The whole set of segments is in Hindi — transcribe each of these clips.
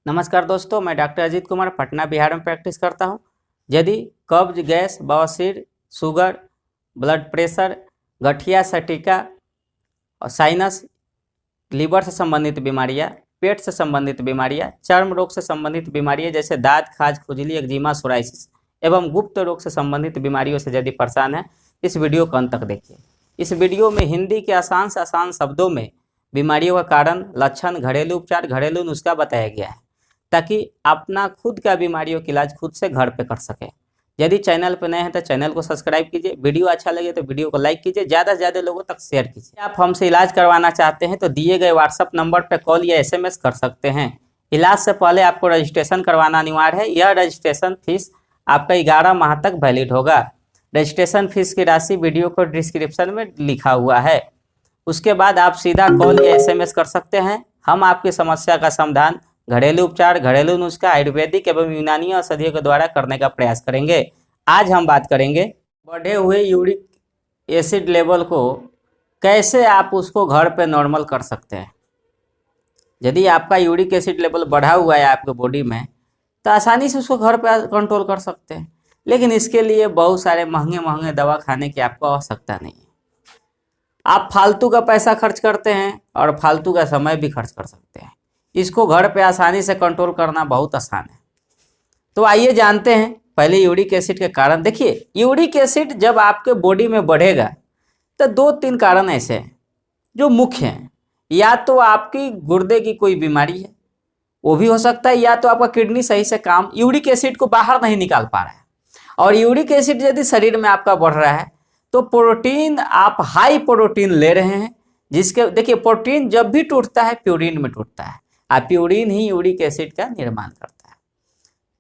नमस्कार दोस्तों, मैं डॉक्टर अजीत कुमार पटना बिहार में प्रैक्टिस करता हूं। यदि कब्ज, गैस, बवासीर, शुगर, ब्लड प्रेशर, गठिया, सटिका और साइनस, लीवर से संबंधित बीमारियां, पेट से संबंधित बीमारियां, चर्म रोग से संबंधित बीमारियां जैसे दाद, खाज, खुजली, एक्जिमा, सोराइसिस एवं गुप्त रोग से संबंधित बीमारियों से यदि परेशान है, इस वीडियो को अंत तक देखिए। इस वीडियो में हिंदी के आसान से आसान शब्दों में बीमारियों का कारण, लक्षण, घरेलू उपचार, घरेलू नुस्खा बताया गया है ताकि अपना खुद का बीमारियों का इलाज खुद से घर पे कर सके। यदि चैनल पर नए हैं तो चैनल को सब्सक्राइब कीजिए, वीडियो अच्छा लगे तो वीडियो को लाइक कीजिए, ज़्यादा से ज़्यादा लोगों तक शेयर कीजिए। आप हमसे इलाज करवाना चाहते हैं तो दिए गए व्हाट्सएप नंबर पर कॉल या SMS कर सकते हैं। इलाज से पहले आपको रजिस्ट्रेशन करवाना अनिवार्य है। यह रजिस्ट्रेशन फीस आपका 11 माह तक वैलिड होगा। रजिस्ट्रेशन फीस की राशि वीडियो को डिस्क्रिप्शन में लिखा हुआ है। उसके बाद आप सीधा कॉल या SMS कर सकते हैं। हम आपकी समस्या का समाधान घरेलू उपचार, घरेलू नुस्खा, आयुर्वेदिक एवं यूनानी औषधियों के द्वारा करने का प्रयास करेंगे। आज हम बात करेंगे बढ़े हुए यूरिक एसिड लेवल को कैसे आप उसको घर पे नॉर्मल कर सकते हैं। यदि आपका यूरिक एसिड लेवल बढ़ा हुआ है आपके बॉडी में तो आसानी से उसको घर पे कंट्रोल कर सकते हैं, लेकिन इसके लिए बहुत सारे महंगे महंगे दवा खाने की आपको आवश्यकता नहीं है। आप फालतू का पैसा खर्च करते हैं और फालतू का समय भी खर्च कर सकते हैं। इसको घर पे आसानी से कंट्रोल करना बहुत आसान है। तो आइए जानते हैं पहले यूरिक एसिड के कारण। देखिए, यूरिक एसिड जब आपके बॉडी में बढ़ेगा तो 2-3 कारण ऐसे हैं जो मुख्य हैं। या तो आपकी गुर्दे की कोई बीमारी है, वो भी हो सकता है, या तो आपका किडनी सही से काम यूरिक एसिड को बाहर नहीं निकाल पा रहा है। और यूरिक एसिड यदि शरीर में आपका बढ़ रहा है तो प्रोटीन, आप हाई प्रोटीन ले रहे हैं, जिसके देखिए प्रोटीन जब भी टूटता है प्यूरिन में टूटता है, और प्यूरिन ही यूरिक एसिड का निर्माण करता है।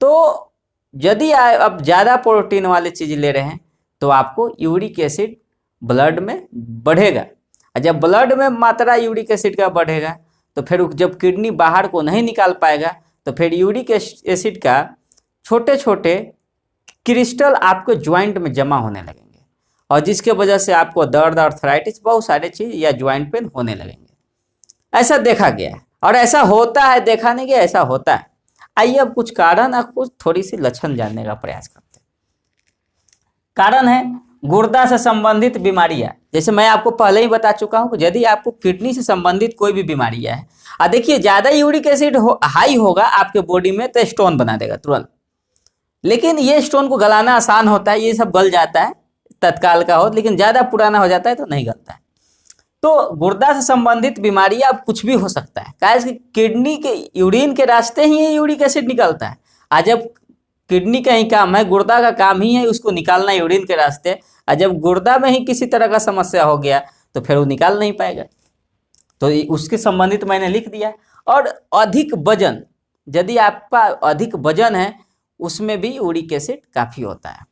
तो यदि आप ज़्यादा प्रोटीन वाली चीज़ ले रहे हैं तो आपको यूरिक एसिड ब्लड में बढ़ेगा, और जब ब्लड में मात्रा यूरिक एसिड का बढ़ेगा तो फिर जब किडनी बाहर को नहीं निकाल पाएगा तो फिर यूरिक एसिड का छोटे छोटे क्रिस्टल आपके ज्वाइंट में जमा होने लगेंगे, और जिसके वजह से आपको दर्द, अर्थराइटिस, बहुत सारे चीज़ या ज्वाइंट पेन होने लगेंगे। ऐसा देखा गया है और ऐसा होता है, देखा नहीं गया, ऐसा होता है। आइए अब कुछ कारण और कुछ थोड़ी सी लक्षण जानने का प्रयास करते हैं। कारण है गुर्दा से संबंधित बीमारियां। जैसे मैं आपको पहले ही बता चुका हूं कि यदि आपको किडनी से संबंधित कोई भी बीमारियां है, और देखिए ज़्यादा यूरिक एसिड हाई होगा आपके बॉडी में तो स्टोन बना देगा तुरंत, लेकिन ये स्टोन को गलाना आसान होता है, ये सब गल जाता है, तत्काल का हो, लेकिन ज़्यादा पुराना हो जाता है तो नहीं गलता है। तो गुर्दा से संबंधित बीमारियां अब कुछ भी हो सकता है, काहे किडनी के यूरिन के रास्ते ही ये यूरिक एसिड निकलता है। आज जब किडनी का ही काम है, गुर्दा का काम ही है उसको निकालना यूरिन के रास्ते, और जब गुर्दा में ही किसी तरह का समस्या हो गया तो फिर वो निकाल नहीं पाएगा। तो उसके संबंधित मैंने लिख दिया। और अधिक वजन, यदि आपका अधिक वजन है उसमें भी यूरिक एसिड काफ़ी होता है।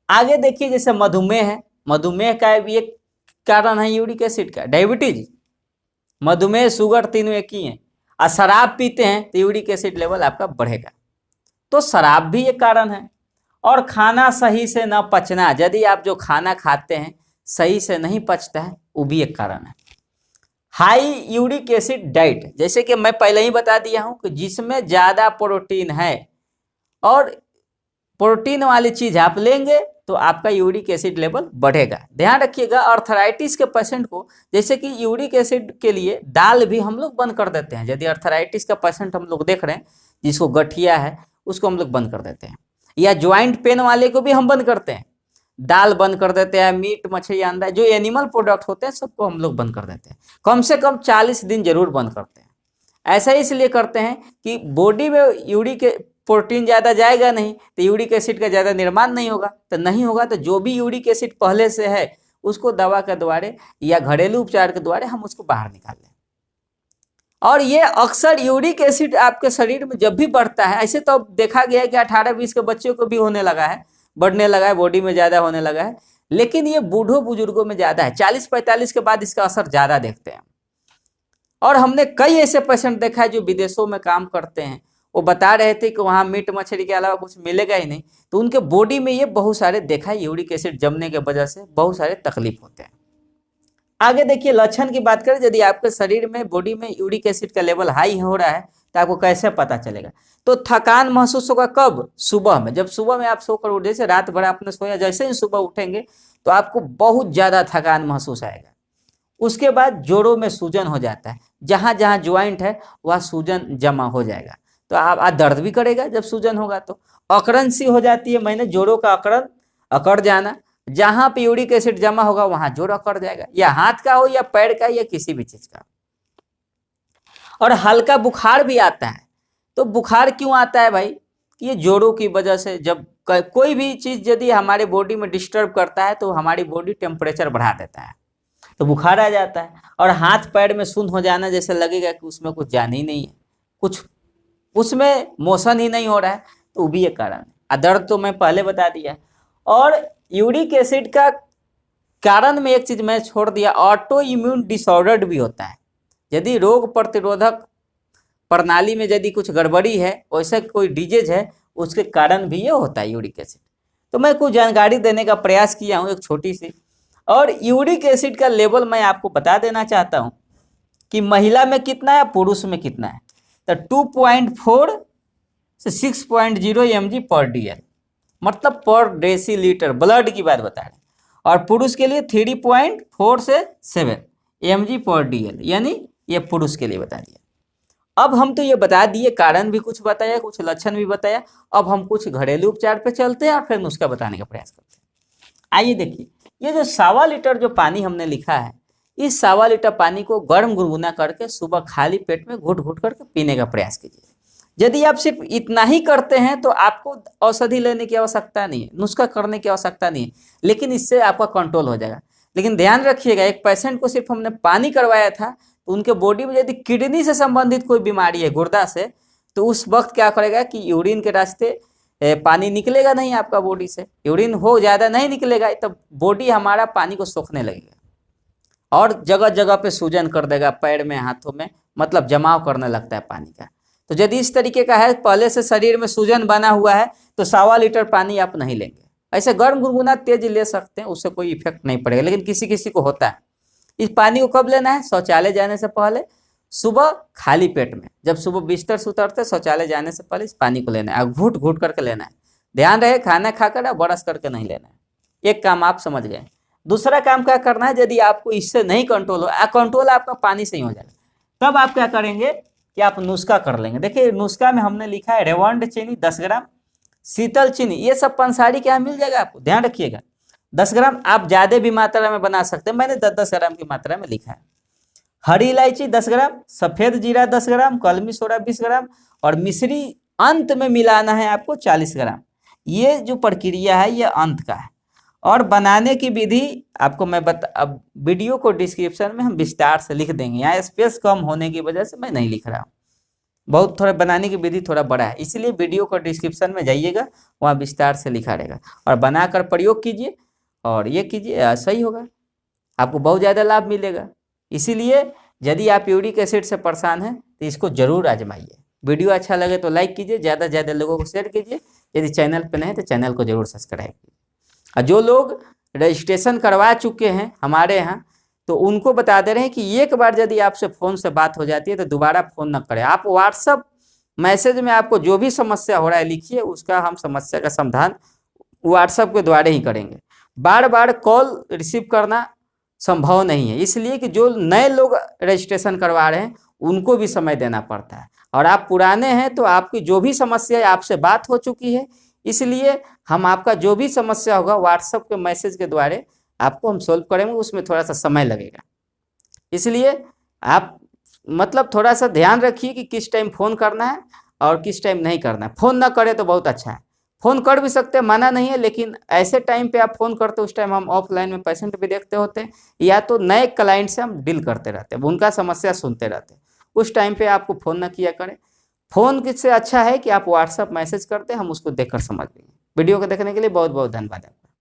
आगे देखिए, जैसे मधुमेह है, मधुमेह का भी एक कारण है यूरिक एसिड का। डायबिटीज, मधुमेह, शुगर, तीनों एक ही हैं। और शराब पीते हैं तो यूरिक एसिड लेवल आपका बढ़ेगा, तो शराब भी एक कारण है। और खाना सही से न पचना, यदि आप जो खाना खाते हैं सही से नहीं पचता है, वो भी एक कारण है। हाई यूरिक एसिड डाइट, जैसे कि मैं पहले ही बता दिया हूं कि जिसमें ज़्यादा प्रोटीन है और प्रोटीन वाली चीज़ आप लेंगे तो आपका यूरिक एसिड लेवल बढ़ेगा। ध्यान रखिएगा, अर्थराइटिस के पेशेंट को, जैसे कि यूरिक एसिड के लिए दाल भी हम लोग बंद कर देते हैं। यदि अर्थराइटिस का पेशेंट हम लोग देख रहे हैं जिसको गठिया है, उसको हम लोग बंद कर देते हैं, या ज्वाइंट पेन वाले को भी हम बंद करते हैं, दाल बंद कर देते हैं, मीट, मछली, अंडा, जो एनिमल प्रोडक्ट होते हैं सबको हम लोग बंद कर देते हैं। कम से कम 40 दिन जरूर बंद करते हैं। ऐसा इसलिए करते हैं कि बॉडी में यूरिक प्रोटीन ज़्यादा जाएगा नहीं तो यूरिक एसिड का ज़्यादा निर्माण नहीं होगा, तो जो भी यूरिक एसिड पहले से है उसको दवा के द्वारा या घरेलू उपचार के द्वारा हम उसको बाहर निकाल लें। और ये अक्सर यूरिक एसिड आपके शरीर में जब भी बढ़ता है, ऐसे तो देखा गया है कि 18-20 के बच्चों को भी होने लगा है, बढ़ने लगा है, बॉडी में ज़्यादा होने लगा है, लेकिन ये बूढ़ों बुजुर्गों में ज़्यादा है। 40-45 के बाद इसका असर ज़्यादा देखते हैं। और हमने कई ऐसे पेशेंट देखा है जो विदेशों में काम करते हैं, वो बता रहे थे कि वहाँ मीट मछली के अलावा कुछ मिलेगा ही नहीं, तो उनके बॉडी में ये बहुत सारे देखा है यूरिक एसिड जमने के वजह से बहुत सारे तकलीफ होते हैं। आगे देखिए, लक्षण की बात करें, यदि आपके शरीर में, बॉडी में यूरिक एसिड का लेवल हाई हो रहा है कि आपको कैसे पता चलेगा? तो थकान महसूस होगा कब? सुबह में। जब सुबह में आप सोकर उठ, जैसे रात भर आपने सोया, जैसे ही सुबह उठेंगे तो आपको बहुत ज़्यादा थकान महसूस आएगा। उसके बाद जोड़ों में सूजन हो जाता है, जहाँ जहाँ ज्वाइंट है वह सूजन जमा हो जाएगा, तो आप दर्द भी करेगा जब सूजन होगा। तो अकड़न सी हो जाती है, मैंने जोड़ों का अकड़न, अकड़ जाना, जहाँ पे यूरिक एसिड जमा होगा वहाँ जोड़ अकड़ जाएगा, या हाथ का हो या पैर का या किसी भी चीज का। और हल्का बुखार भी आता है। तो बुखार क्यों आता है भाई? ये जोड़ों की वजह से, जब कोई भी चीज यदि हमारे बॉडी में डिस्टर्ब करता है तो हमारी बॉडी टेम्परेचर बढ़ा देता है, तो बुखार आ जाता है। और हाथ पैर में सुन्न हो जाना, जैसे लगेगा कि उसमें कुछ जान ही नहीं है, कुछ उसमें मोशन ही नहीं हो रहा है, तो वो भी एक कारण है। दर्द तो मैं पहले बता दिया। और यूरिक एसिड का कारण में एक चीज मैं छोड़ दिया, ऑटो इम्यून डिसऑर्डर भी होता है। यदि रोग प्रतिरोधक प्रणाली में यदि कुछ गड़बड़ी है, वैसे कोई डिजीज है, उसके कारण भी ये होता है यूरिक एसिड। तो मैं कुछ जानकारी देने का प्रयास किया हूँ, एक छोटी सी। और यूरिक एसिड का लेवल मैं आपको बता देना चाहता हूँ कि महिला में कितना है, पुरुष में कितना है। तो 2.4 से 6.0 mg/dl, मतलब पर डेसीलीटर ब्लड की बात बता रहे हैं। और पुरुष के लिए 3.4 से 7 mg/dl, यानी ये पुरुष के लिए बता दिया। अब हम तो ये बता दिए, कारण भी कुछ बताया, कुछ लक्षण भी बताया। अब हम कुछ घरेलू उपचार पे चलते हैं और फिर नुस्खा बताने का प्रयास करते हैं। आइए देखिए, ये जो 1.25 लीटर जो पानी हमने लिखा है, इस 1.25 लीटर पानी को गर्म गुनगुना करके सुबह खाली पेट में घुट घुट करके पीने का प्रयास कीजिए। यदि आप सिर्फ इतना ही करते हैं तो आपको औषधि लेने की आवश्यकता नहीं है, नुस्खा करने की आवश्यकता नहीं है, लेकिन इससे आपका कंट्रोल हो जाएगा। लेकिन ध्यान रखिएगा, एक पेशेंट को सिर्फ हमने पानी करवाया था, तो उनके बॉडी में यदि किडनी से संबंधित कोई बीमारी है, गुर्दा से, तो उस वक्त क्या करेगा कि यूरिन के रास्ते पानी निकलेगा नहीं आपका बॉडी से, यूरिन हो ज़्यादा नहीं निकलेगा, तब बॉडी हमारा पानी को सोखने लगेगा और जगह जगह पे सूजन कर देगा, पैर में, हाथों में, मतलब जमाव करने लगता है पानी का। तो यदि इस तरीके का है, पहले से शरीर में सूजन बना हुआ है, तो 1.25 लीटर पानी आप नहीं लेंगे। ऐसे गर्म गुनगुना तेज ले सकते हैं, उससे कोई इफेक्ट नहीं पड़ेगा, लेकिन किसी किसी को होता है। इस पानी को कब लेना है? शौचालय जाने से पहले, सुबह खाली पेट में, जब सुबह बिस्तर से उतरते शौचालय जाने से पहले इस पानी को लेना है, और घूट घूट करके लेना है। ध्यान रहे, खाना खाकर ब्रश करके नहीं लेना है। एक काम आप समझ गए। दूसरा काम क्या करना है, यदि आपको इससे नहीं कंट्रोल हो, कंट्रोल आपका पानी से ही हो जाएगा, तब आप क्या करेंगे कि आप नुस्खा कर लेंगे। देखिए, नुस्खा में हमने लिखा है रेवंड चीनी 10 ग्राम, शीतल चीनी, ये सब पंसारी के यहाँ मिल जाएगा आपको, ध्यान रखिएगा। 10 ग्राम, आप ज़्यादा भी मात्रा में बना सकते हैं, मैंने 10-10 ग्राम की मात्रा में लिखा है। हरी इलायची 10 ग्राम, सफ़ेद जीरा 10 ग्राम, कलमी सोडा 20 ग्राम, और मिश्री अंत में मिलाना है आपको 40 ग्राम। ये जो प्रक्रिया है ये अंत का है। और बनाने की विधि आपको मैं अब वीडियो को डिस्क्रिप्शन में हम विस्तार से लिख देंगे, यहाँ स्पेस कम होने की वजह से मैं नहीं लिख रहा हूँ, बहुत थोड़ा बनाने की विधि थोड़ा बड़ा है, इसलिए वीडियो को डिस्क्रिप्शन में जाइएगा, वहाँ विस्तार से लिखा रहेगा। और बनाकर प्रयोग कीजिए और ये कीजिए, सही होगा, आपको बहुत ज़्यादा लाभ मिलेगा। इसीलिए यदि आप यूरिक एसिड से परेशान हैं तो इसको जरूर आजमाइए। वीडियो अच्छा लगे तो लाइक कीजिए, ज़्यादा से ज़्यादा लोगों को शेयर कीजिए। यदि चैनल पर नहीं तो चैनल को जरूर सब्सक्राइब कीजिए। और जो लोग रजिस्ट्रेशन करवा चुके हैं हमारे यहाँ, तो उनको बता दे रहे हैं कि एक बार यदि आपसे फ़ोन से बात हो जाती है तो दोबारा फ़ोन न करें। आप व्हाट्सअप मैसेज में आपको जो भी समस्या हो रहा है लिखिए, उसका हम समस्या का समाधान व्हाट्सअप के द्वारा ही करेंगे। बार बार कॉल रिसीव करना संभव नहीं है, इसलिए कि जो नए लोग रजिस्ट्रेशन करवा रहे हैं उनको भी समय देना पड़ता है, और आप पुराने हैं तो आपकी जो भी समस्या है आपसे बात हो चुकी है, इसलिए हम आपका जो भी समस्या होगा व्हाट्सएप के मैसेज के द्वारा आपको हम सोल्व करेंगे, उसमें थोड़ा सा समय लगेगा। इसलिए आप मतलब थोड़ा सा ध्यान रखिए कि किस टाइम फ़ोन करना है और किस टाइम नहीं करना है। फ़ोन ना करें तो बहुत अच्छा है, फ़ोन कर भी सकते हैं, मना नहीं है, लेकिन ऐसे टाइम पे आप फ़ोन करते उस टाइम हम ऑफलाइन में पेशेंट भी देखते होते हैं, या तो नए क्लाइंट से हम डील करते रहते हैं, उनका समस्या सुनते रहते हैं। उस टाइम पे आपको फ़ोन ना किया करें। फ़ोन किससे अच्छा है कि आप व्हाट्सअप मैसेज करते हैं, हम उसको देखकर समझ लेंगे। वीडियो को देखने के लिए बहुत बहुत धन्यवाद।